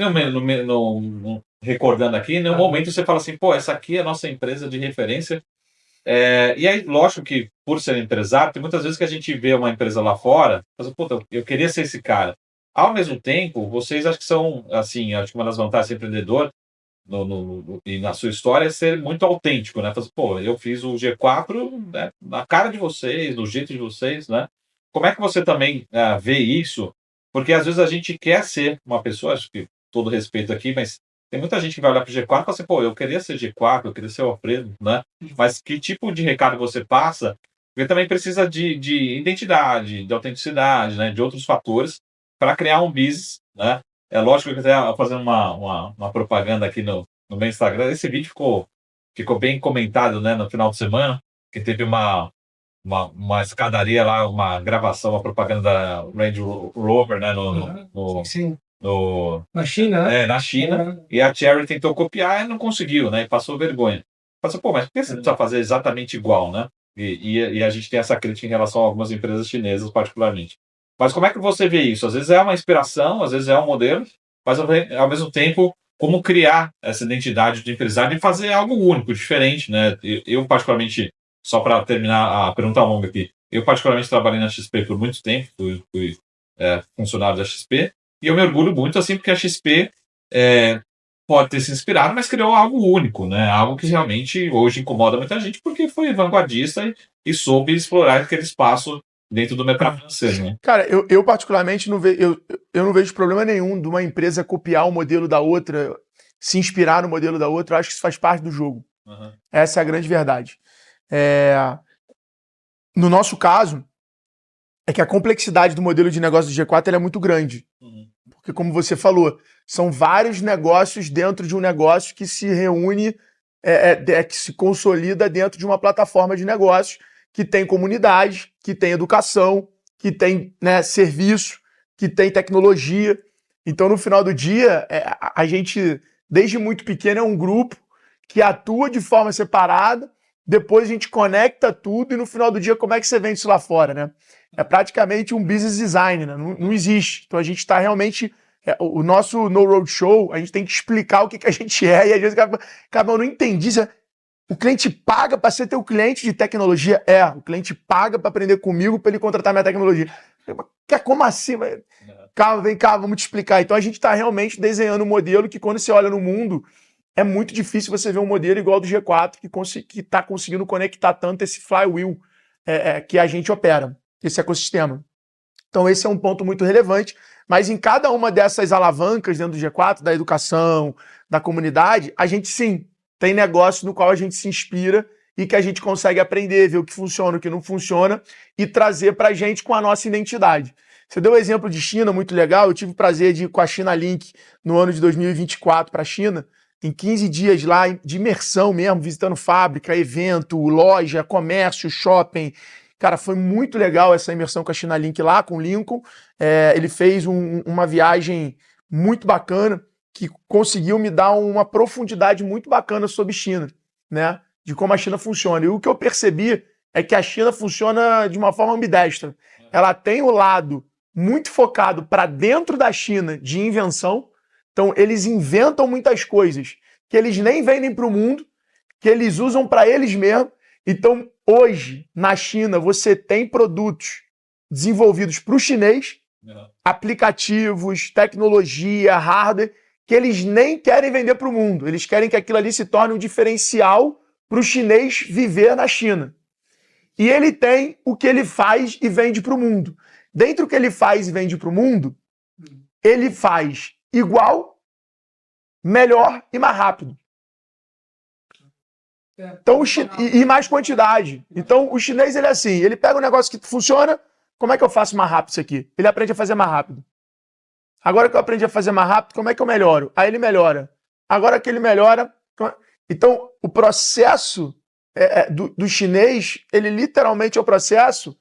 recordando aqui, no momento você fala assim, pô, essa aqui é a nossa empresa de referência. E aí, lógico que, por ser empresário, tem muitas vezes que a gente vê uma empresa lá fora, fala, puta, eu queria ser esse cara. Ao mesmo tempo, vocês acho que são, assim, acho que uma das vantagens do empreendedor e na sua história é ser muito autêntico, né? Fala assim, pô, eu fiz o G4, né, na cara de vocês, no jeito de vocês, né? Como é que você também vê isso? Porque às vezes a gente quer ser uma pessoa, acho que todo respeito aqui, mas tem muita gente que vai olhar para o G4 e fala assim, pô, eu queria ser G4, eu queria ser o Alfredo, né? Mas que tipo de recado você passa? Porque também precisa de identidade, de autenticidade, né? De outros fatores para criar um business, né? É lógico que eu estou fazendo uma propaganda aqui no meu Instagram. Esse vídeo ficou bem comentado, né, no final de semana, que teve uma escadaria lá, uma gravação, uma propaganda da Range Rover, né, Sim. na China, né? Na China. E a Chery tentou copiar e não conseguiu, né? E passou vergonha. Passou, pô, mas por que você precisa fazer exatamente igual, né? E a gente tem essa crítica em relação a algumas empresas chinesas, particularmente. Mas como é que você vê isso? Às vezes é uma inspiração, às vezes é um modelo, mas ao mesmo tempo, como criar essa identidade de empresário e fazer algo único, diferente, né? Eu particularmente, só para terminar a pergunta longa aqui, eu particularmente trabalhei na XP por muito tempo, fui funcionário da XP, e eu me orgulho muito, assim, porque a XP pode ter se inspirado, mas criou algo único, né? Algo que realmente hoje incomoda muita gente, porque foi vanguardista e soube explorar aquele espaço dentro do mercado financeiro, né? Cara, eu particularmente eu não vejo problema nenhum de uma empresa copiar o modelo da outra, se inspirar no modelo da outra. Eu acho que isso faz parte do jogo. Uhum. Essa é a grande verdade. No nosso caso, é que a complexidade do modelo de negócio do G4 ela é muito grande. Uhum. Porque, como você falou, são vários negócios dentro de um negócio que se reúne, que se consolida dentro de uma plataforma de negócios que tem comunidade, que tem educação, que tem, né, serviço, que tem tecnologia. Então, no final do dia, a gente, desde muito pequeno, é um grupo que atua de forma separada, depois a gente conecta tudo e no final do dia, como é que você vende isso lá fora, né? É praticamente um business design, né? Não existe. Então, a gente está realmente... o nosso No Road Show, a gente tem que explicar o que a gente é e às vezes acaba eu não entendi. O cliente paga para ser teu cliente de tecnologia? O cliente paga para aprender comigo para ele contratar minha tecnologia. Como assim? Calma, vem cá, vamos te explicar. Então a gente está realmente desenhando um modelo que quando você olha no mundo, é muito difícil você ver um modelo igual ao do G4 que está conseguindo conectar tanto esse flywheel que a gente opera, esse ecossistema. Então esse é um ponto muito relevante, mas em cada uma dessas alavancas dentro do G4, da educação, da comunidade, a gente sim tem negócio no qual a gente se inspira e que a gente consegue aprender, ver o que funciona, o que não funciona e trazer para a gente com a nossa identidade. Você deu um exemplo de China, muito legal. Eu tive o prazer de ir com a China Link no ano de 2024 para a China, em 15 dias lá de imersão mesmo, visitando fábrica, evento, loja, comércio, shopping. Cara, foi muito legal essa imersão com a China Link lá, com o Lincoln. Ele fez uma viagem muito bacana, que conseguiu me dar uma profundidade muito bacana sobre China, né? De como a China funciona. E o que eu percebi é que a China funciona de uma forma ambidestra. Ela tem o lado muito focado para dentro da China de invenção. Então, eles inventam muitas coisas que eles nem vendem para o mundo, que eles usam para eles mesmos. Então, hoje, na China, você tem produtos desenvolvidos para o chinês, aplicativos, tecnologia, hardware, que eles nem querem vender para o mundo. Eles querem que aquilo ali se torne um diferencial para o chinês viver na China. E ele tem o que ele faz e vende para o mundo. Dentro do que ele faz e vende para o mundo, ele faz igual, melhor e mais rápido. Então, e mais quantidade. Então, o chinês, ele é assim, ele pega um negócio que funciona, como é que eu faço mais rápido isso aqui? Ele aprende a fazer mais rápido. Agora que eu aprendi a fazer mais rápido, como é que eu melhoro? Aí ele melhora. Agora que ele melhora... Então, o processo do chinês, ele literalmente é um processo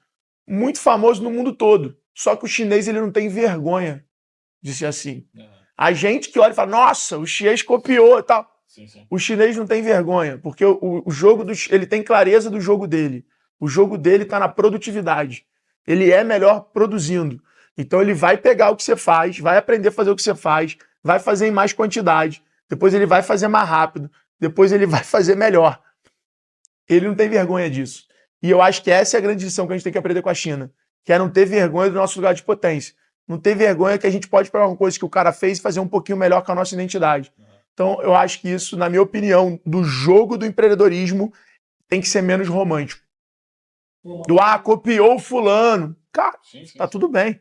muito famoso no mundo todo. Só que o chinês, ele não tem vergonha de ser assim. A gente que olha e fala, nossa, o chinês copiou e tal. Sim, sim. O chinês não tem vergonha, porque o jogo ele tem clareza do jogo dele. O jogo dele está na produtividade. Ele é melhor produzindo. Então ele vai pegar o que você faz, vai aprender a fazer o que você faz, vai fazer em mais quantidade, depois ele vai fazer mais rápido, depois ele vai fazer melhor. Ele não tem vergonha disso. E eu acho que essa é a grande lição que a gente tem que aprender com a China, que é não ter vergonha do nosso lugar de potência. Não ter vergonha que a gente pode pegar uma coisa que o cara fez e fazer um pouquinho melhor com a nossa identidade. Então, eu acho que isso, na minha opinião, do jogo do empreendedorismo, tem que ser menos romântico. Copiou o fulano. Cara, tá tudo bem.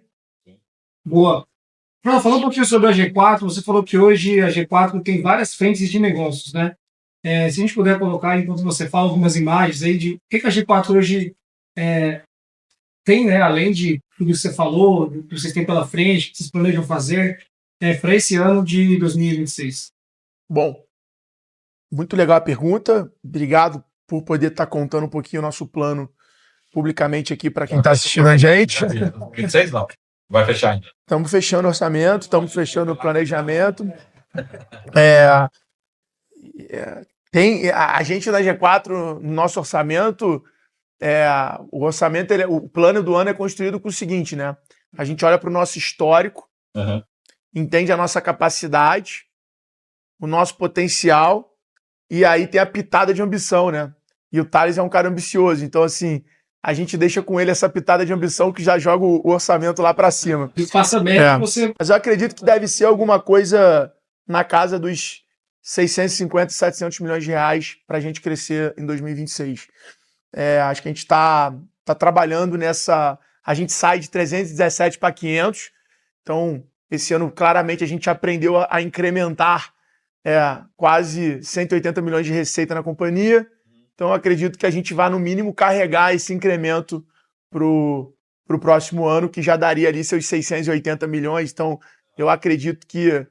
Boa. Não, falando um pouquinho sobre a G4, você falou que hoje a G4 tem várias frentes de negócios, né? Se a gente puder colocar, enquanto você fala, algumas imagens aí de o que a G4 hoje tem, né? Além de tudo que você falou, do que vocês têm pela frente, que vocês planejam fazer para esse ano de 2026. Bom, muito legal a pergunta. Obrigado por poder estar contando um pouquinho o nosso plano publicamente aqui para quem está assistindo a gente. 26 não. Vai fechar ainda. Estamos fechando o orçamento, estamos fechando o planejamento. Tem a gente na G4, no nosso orçamento, o orçamento, o plano do ano é construído com o seguinte, né? A gente olha para o nosso histórico, entende a nossa capacidade, o nosso potencial, e aí tem a pitada de ambição, né? E o Thales é um cara ambicioso, então assim, a gente deixa com ele essa pitada de ambição que já joga o orçamento lá para cima. E faça bem você... Mas eu acredito que deve ser alguma coisa na casa dos 650, 700 milhões de reais para a gente crescer em 2026. Acho que a gente está trabalhando nessa... A gente sai de 317 para 500, então esse ano claramente a gente aprendeu a incrementar quase 180 milhões de receita na companhia. Então, eu acredito que a gente vai, no mínimo, carregar esse incremento para o próximo ano, que já daria ali seus 680 milhões. Então, eu acredito que...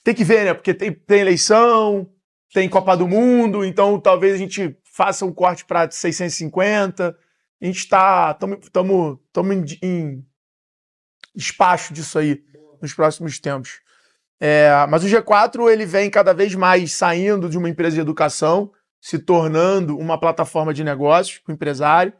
tem que ver, né? Porque tem eleição, tem Copa do Mundo, então talvez a gente faça um corte para 650. A gente estamos em despacho disso aí nos próximos tempos. Mas o G4 ele vem cada vez mais saindo de uma empresa de educação, se tornando uma plataforma de negócios para o empresário,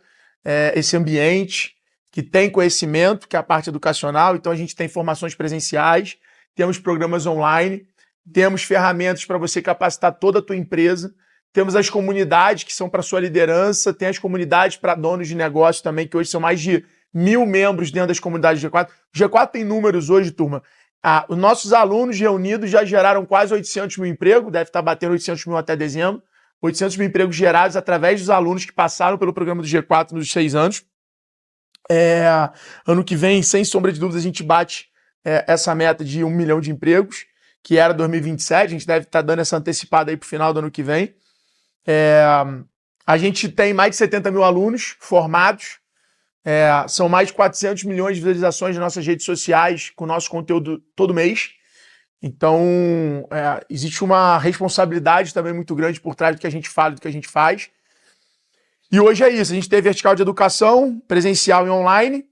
esse ambiente que tem conhecimento, que é a parte educacional. Então a gente tem formações presenciais, temos programas online, temos ferramentas para você capacitar toda a tua empresa, temos as comunidades que são para sua liderança, tem as comunidades para donos de negócio também, que hoje são mais de 1.000 membros dentro das comunidades do G4. O G4 tem números hoje, turma. Os nossos alunos reunidos já geraram quase 800 mil empregos, deve estar batendo 800 mil até dezembro. 800 mil empregos gerados através dos alunos que passaram pelo programa do G4 nos 6 anos. Ano que vem, sem sombra de dúvida, a gente bate essa meta de 1 milhão de empregos, que era 2027. A gente deve estar dando essa antecipada aí para o final do ano que vem. A gente tem mais de 70 mil alunos formados. São mais de 400 milhões de visualizações nas nossas redes sociais com o nosso conteúdo todo mês. Então, existe uma responsabilidade também muito grande por trás do que a gente fala e do que a gente faz. E hoje é isso. A gente tem a vertical de educação, presencial e online.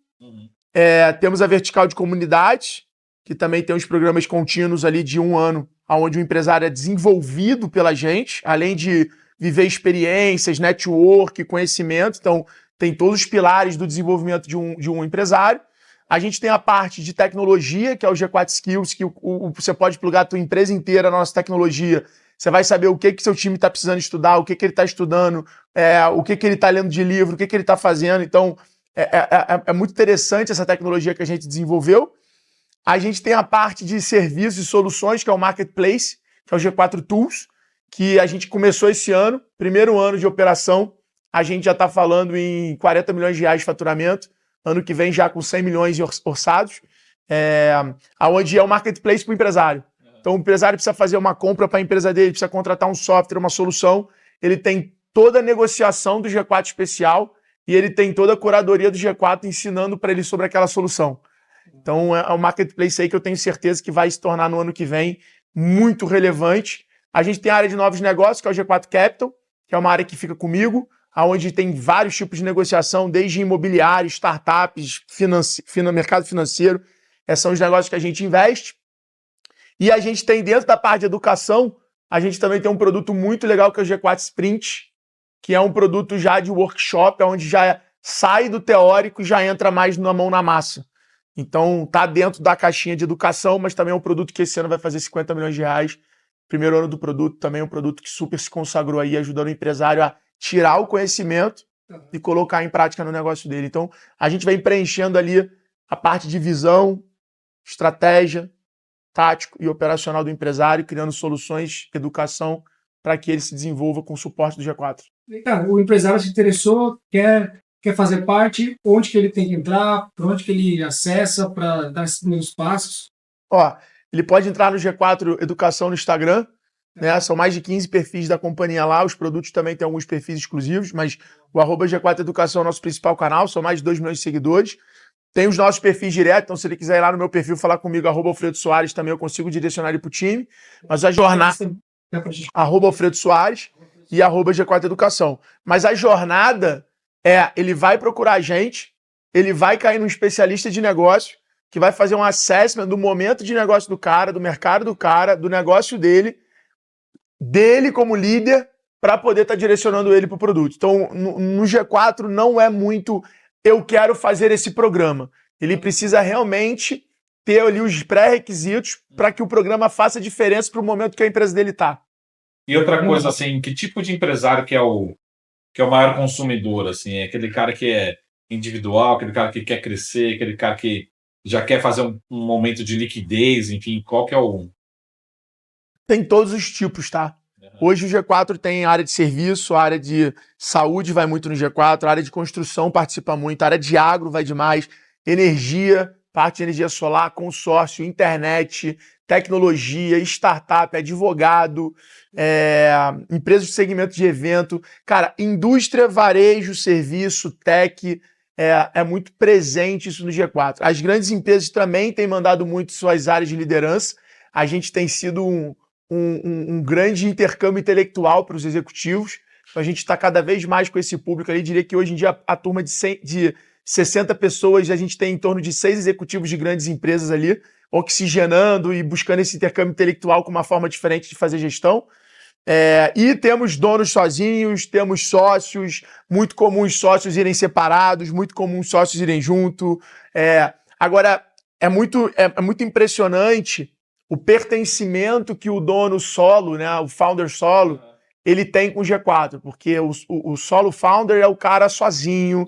Temos a vertical de comunidade, que também tem os programas contínuos ali de 1 ano, onde o empresário é desenvolvido pela gente, além de viver experiências, network, conhecimento. Então, tem todos os pilares do desenvolvimento de um empresário. A gente tem a parte de tecnologia, que é o G4 Skills, que você pode plugar a tua empresa inteira na nossa tecnologia. Você vai saber o que seu time está precisando estudar, o que ele está estudando, o que ele está lendo de livro, o que ele está fazendo. Então, é muito interessante essa tecnologia que a gente desenvolveu. A gente tem a parte de serviços e soluções, que é o Marketplace, que é o G4 Tools, que a gente começou esse ano, primeiro ano de operação. A gente já está falando em 40 milhões de reais de faturamento. Ano que vem já com 100 milhões orçados, onde é o marketplace para o empresário. Então o empresário precisa fazer uma compra para a empresa dele, precisa contratar um software, uma solução, ele tem toda a negociação do G4 especial e ele tem toda a curadoria do G4 ensinando para ele sobre aquela solução. Então é um marketplace aí que eu tenho certeza que vai se tornar no ano que vem muito relevante. A gente tem a área de novos negócios, que é o G4 Capital, que é uma área que fica comigo, onde tem vários tipos de negociação, desde imobiliário, startups, mercado financeiro. Esses são os negócios que a gente investe. E a gente tem dentro da parte de educação, a gente também tem um produto muito legal que é o G4 Sprint, que é um produto já de workshop, onde já sai do teórico e já entra mais na mão na massa. Então tá dentro da caixinha de educação, mas também é um produto que esse ano vai fazer 50 milhões de reais. Primeiro ano do produto, também é um produto que super se consagrou aí, ajudando o empresário a tirar o conhecimento e colocar em prática no negócio dele. Então a gente vem preenchendo ali a parte de visão, estratégia, tático e operacional do empresário, criando soluções, educação, para que ele se desenvolva com o suporte do G4. Cara, o empresário se interessou, quer fazer parte, onde que ele tem que entrar, por onde que ele acessa para dar esses primeiros passos? Ó, ele pode entrar no G4 Educação no Instagram, né? São mais de 15 perfis da companhia lá, os produtos também têm alguns perfis exclusivos, mas o @G4 Educação é o nosso principal canal, são mais de 2 milhões de seguidores. Tem os nossos perfis diretos, então se ele quiser ir lá no meu perfil falar comigo, @Alfredo Soares, também eu consigo direcionar ele pro time. Mas a jornada, @Alfredo Soares e @G4 Educação. Mas a jornada ele vai procurar a gente, ele vai cair num especialista de negócio, que vai fazer um assessment do momento de negócio do cara, do mercado do cara, do negócio dele como líder, para poder estar direcionando ele pro produto. Então, no G4 não é muito eu quero fazer esse programa. Ele precisa realmente ter ali os pré-requisitos para que o programa faça diferença para o momento que a empresa dele está. E outra coisa, assim, que tipo de empresário que é o maior consumidor, assim? É aquele cara que é individual, aquele cara que quer crescer, aquele cara que já quer fazer um momento de liquidez, enfim, qual que é o... Tem todos os tipos, tá? Hoje o G4 tem área de serviço, a área de saúde vai muito no G4, a área de construção participa muito, a área de agro vai demais, energia, parte de energia solar, consórcio, internet, tecnologia, startup, advogado, empresas de segmento de evento. Cara, indústria, varejo, serviço, tech, é muito presente isso no G4. As grandes empresas também têm mandado muito suas áreas de liderança. A gente tem sido um grande intercâmbio intelectual para os executivos. Então a gente está cada vez mais com esse público ali. Diria que hoje em dia a turma de 60 pessoas, a gente tem em torno de 6 executivos de grandes empresas ali, oxigenando e buscando esse intercâmbio intelectual com uma forma diferente de fazer gestão. E temos donos sozinhos, temos sócios, muito comuns sócios irem separados, muito comuns sócios irem junto. Agora, é muito impressionante o pertencimento que o dono solo, né, o founder solo, ele tem com o G4, porque o solo founder é o cara sozinho,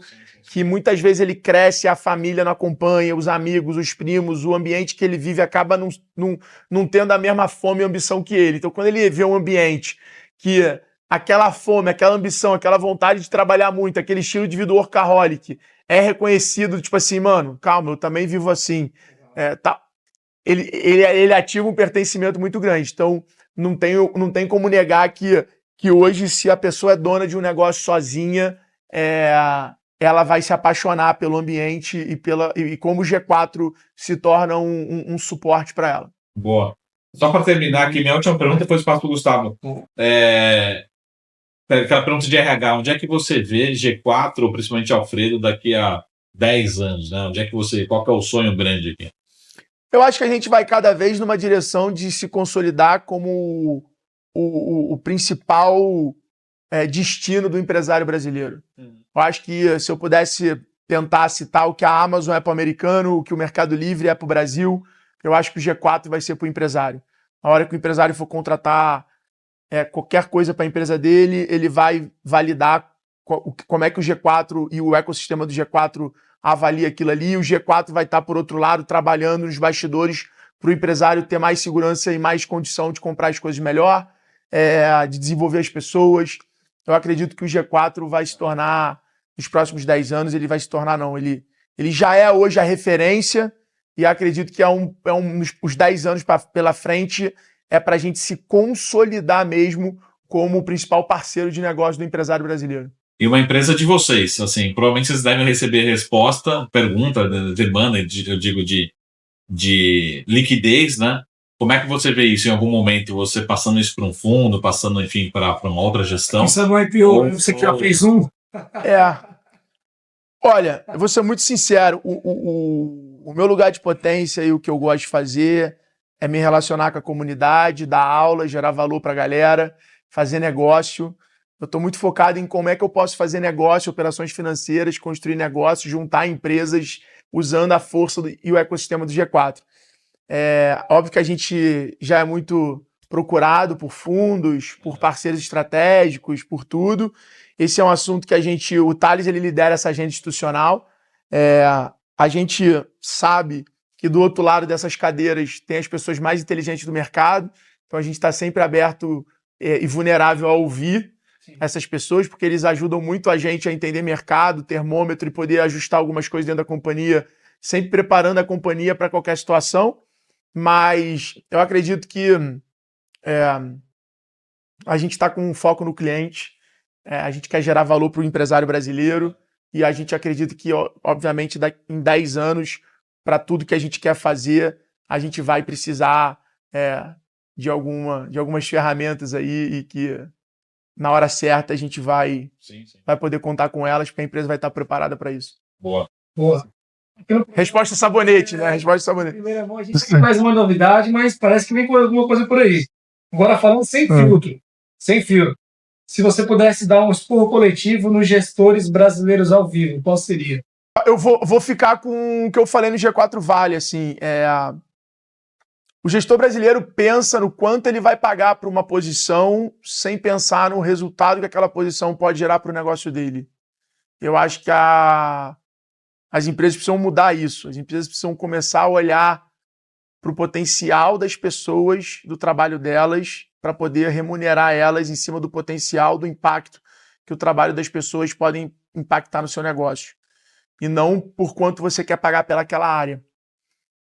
que muitas vezes ele cresce, a família não acompanha, os amigos, os primos, o ambiente que ele vive acaba não tendo a mesma fome e ambição que ele. Então, quando ele vê um ambiente que aquela fome, aquela ambição, aquela vontade de trabalhar muito, aquele estilo de vida workaholic é reconhecido, tipo assim, mano, calma, eu também vivo assim, tá. Ele ativa um pertencimento muito grande. Então, não tem como negar que hoje, se a pessoa é dona de um negócio sozinha, ela vai se apaixonar pelo ambiente e como o G4 se torna um suporte para ela. Boa. Só para terminar aqui, minha última pergunta, depois passo para o Gustavo. Aquela pergunta de RH, onde é que você vê G4, ou principalmente Alfredo, daqui a 10 anos? Né? Qual que é o sonho grande aqui? Eu acho que a gente vai cada vez numa direção de se consolidar como o principal destino do empresário brasileiro. Eu acho que se eu pudesse tentar citar o que a Amazon é para o americano, o que o Mercado Livre é para o Brasil, eu acho que o G4 vai ser para o empresário. A hora que o empresário for contratar qualquer coisa para a empresa dele, ele vai validar como é que o G4 e o ecossistema do G4 avalia aquilo ali, e o G4 vai estar, por outro lado, trabalhando nos bastidores para o empresário ter mais segurança e mais condição de comprar as coisas melhor, de desenvolver as pessoas. Eu acredito que o G4 vai se tornar, nos próximos 10 anos, ele vai se tornar, não, ele já é hoje a referência, e acredito que os 10 anos pela frente para a gente se consolidar mesmo como o principal parceiro de negócio do empresário brasileiro. E uma empresa de vocês, assim, provavelmente vocês devem receber pergunta, demanda, eu digo, de liquidez, né? Como é que você vê isso em algum momento? Você passando isso para um fundo, passando, enfim, para uma outra gestão? Pensando no IPO, você que já fez um? Olha, eu vou ser muito sincero, o meu lugar de potência e o que eu gosto de fazer é me relacionar com a comunidade, dar aula, gerar valor para a galera, fazer negócio. Eu estou muito focado em como é que eu posso fazer negócio, operações financeiras, construir negócios, juntar empresas usando a força e o ecossistema do G4. Óbvio que a gente já é muito procurado por fundos, por parceiros estratégicos, por tudo. Esse é um assunto que o Thales, ele lidera essa agenda institucional. A gente sabe que do outro lado dessas cadeiras tem as pessoas mais inteligentes do mercado, então a gente está sempre aberto e vulnerável a ouvir essas pessoas, porque eles ajudam muito a gente a entender mercado, termômetro e poder ajustar algumas coisas dentro da companhia, sempre preparando a companhia para qualquer situação. Mas eu acredito que a gente está com um foco no cliente, a gente quer gerar valor para o empresário brasileiro e a gente acredita que, obviamente, em 10 anos, para tudo que a gente quer fazer, a gente vai precisar de algumas ferramentas aí e que na hora certa a gente vai poder contar com elas, porque a empresa vai estar preparada para isso. Boa. Resposta sabonete, né? Resposta sabonete. Primeira mão, a gente tem mais uma novidade, mas parece que vem com alguma coisa por aí. Agora falando sem filtro. Sem filtro. Se você pudesse dar um esporro coletivo nos gestores brasileiros ao vivo, qual seria? Eu vou ficar com o que eu falei no G4 Vale, assim, o gestor brasileiro pensa no quanto ele vai pagar para uma posição sem pensar no resultado que aquela posição pode gerar para o negócio dele. Eu acho que as empresas precisam mudar isso. As empresas precisam começar a olhar para o potencial das pessoas, do trabalho delas, para poder remunerar elas em cima do potencial, do impacto que o trabalho das pessoas podem impactar no seu negócio. E não por quanto você quer pagar pelaquela área.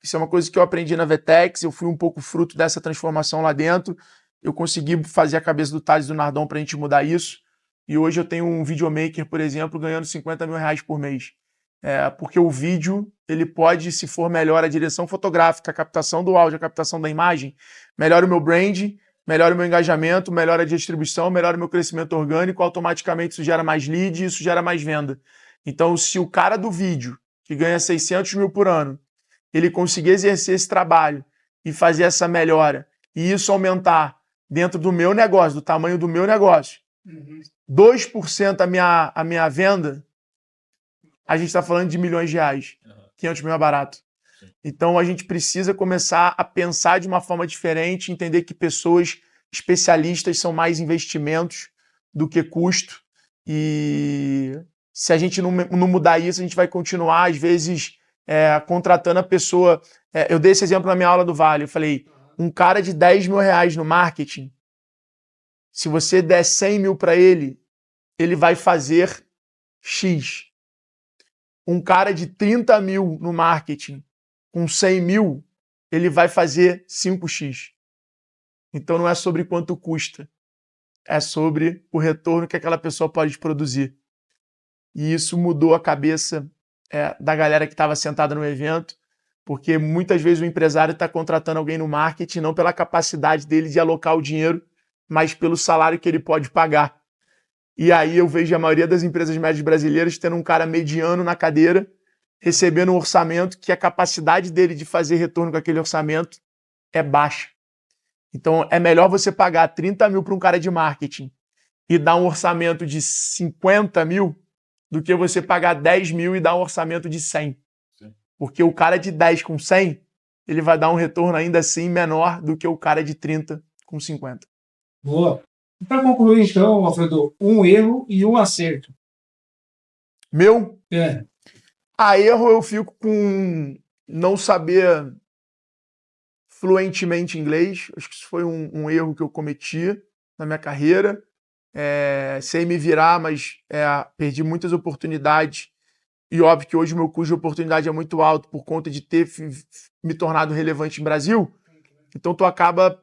Isso é uma coisa que eu aprendi na Vetex, eu fui um pouco fruto dessa transformação lá dentro. Eu consegui fazer a cabeça do Thales e do Nardon para a gente mudar isso. E hoje eu tenho um videomaker, por exemplo, ganhando R$50 mil por mês. Porque o vídeo, ele pode, se for melhor a direção fotográfica, a captação do áudio, a captação da imagem, melhora o meu brand, melhora o meu engajamento, melhora a distribuição, melhora o meu crescimento orgânico, automaticamente isso gera mais lead e isso gera mais venda. Então, se o cara do vídeo, que ganha 600 mil por ano, ele conseguir exercer esse trabalho e fazer essa melhora, e isso aumentar dentro do meu negócio, do tamanho do meu negócio, 2% a minha venda, a gente está falando de milhões de reais. 500 mil é barato. Então, a gente precisa começar a pensar de uma forma diferente, entender que pessoas especialistas são mais investimentos do que custo. E se a gente não mudar isso, a gente vai continuar, às vezes, contratando a pessoa. Eu dei esse exemplo na minha aula do Vale. Eu falei, um cara de 10 mil reais no marketing, se você der 100 mil para ele, ele vai fazer X. Um cara de 30 mil no marketing, com 100 mil, ele vai fazer 5x. Então não é sobre quanto custa, é sobre o retorno que aquela pessoa pode produzir. E isso mudou a cabeça da galera que estava sentada no evento, porque muitas vezes o empresário está contratando alguém no marketing não pela capacidade dele de alocar o dinheiro, mas pelo salário que ele pode pagar. E aí eu vejo a maioria das empresas médias brasileiras tendo um cara mediano na cadeira, recebendo um orçamento que a capacidade dele de fazer retorno com aquele orçamento é baixa. Então é melhor você pagar 30 mil para um cara de marketing e dar um orçamento de 50 mil do que você pagar 10 mil e dar um orçamento de 100. Sim. Porque o cara de 10 com 100, ele vai dar um retorno ainda assim menor do que o cara de 30 com 50. Boa. Para concluir, então, Alfredo, um erro e um acerto. Meu? Erro eu fico com não saber fluentemente inglês. Acho que isso foi um erro que eu cometi na minha carreira. Sei me virar, mas perdi muitas oportunidades. E óbvio que hoje o meu custo de oportunidade é muito alto por conta de ter me tornado relevante em Brasil. Então tu acaba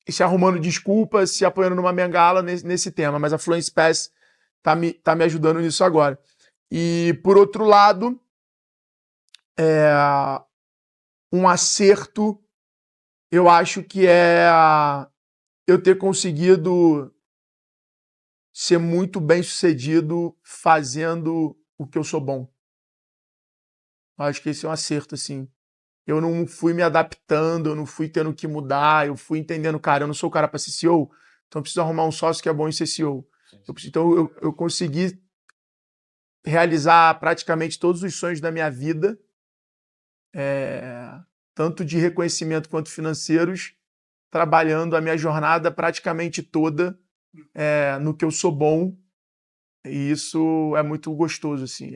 se arrumando desculpas, se apoiando numa bengala nesse tema, mas a Fluency Pass tá me ajudando nisso agora. E, por outro lado, um acerto, eu acho que eu ter conseguido ser muito bem sucedido fazendo o que eu sou bom. Eu acho que esse é um acerto, assim. eu não fui me adaptando, eu não fui tendo que mudar, eu fui entendendo, cara, eu não sou o cara para ser CEO, então eu preciso arrumar um sócio que é bom em ser CEO. Então eu consegui realizar praticamente todos os sonhos da minha vida, tanto de reconhecimento quanto financeiros, trabalhando a minha jornada praticamente toda no que eu sou bom. E isso é muito gostoso, assim,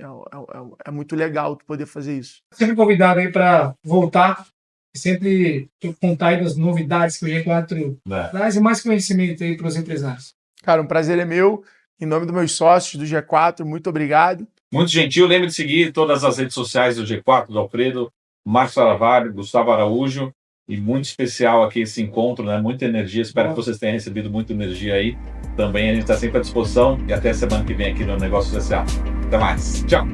é muito legal tu poder fazer isso. Sempre convidado aí para voltar e sempre contar aí das novidades que o G4 traz e mais conhecimento aí para os empresários. Cara, um prazer é meu. Em nome dos meus sócios do G4, muito obrigado. Muito gentil. Lembre de seguir todas as redes sociais do G4, do Alfredo, Marcos Aravalho, Gustavo Araújo. E muito especial aqui esse encontro, né? Muita energia. Espero que vocês tenham recebido muita energia aí. Também a gente está sempre à disposição. E até a semana que vem aqui no Negócios S.A. Até mais. Tchau.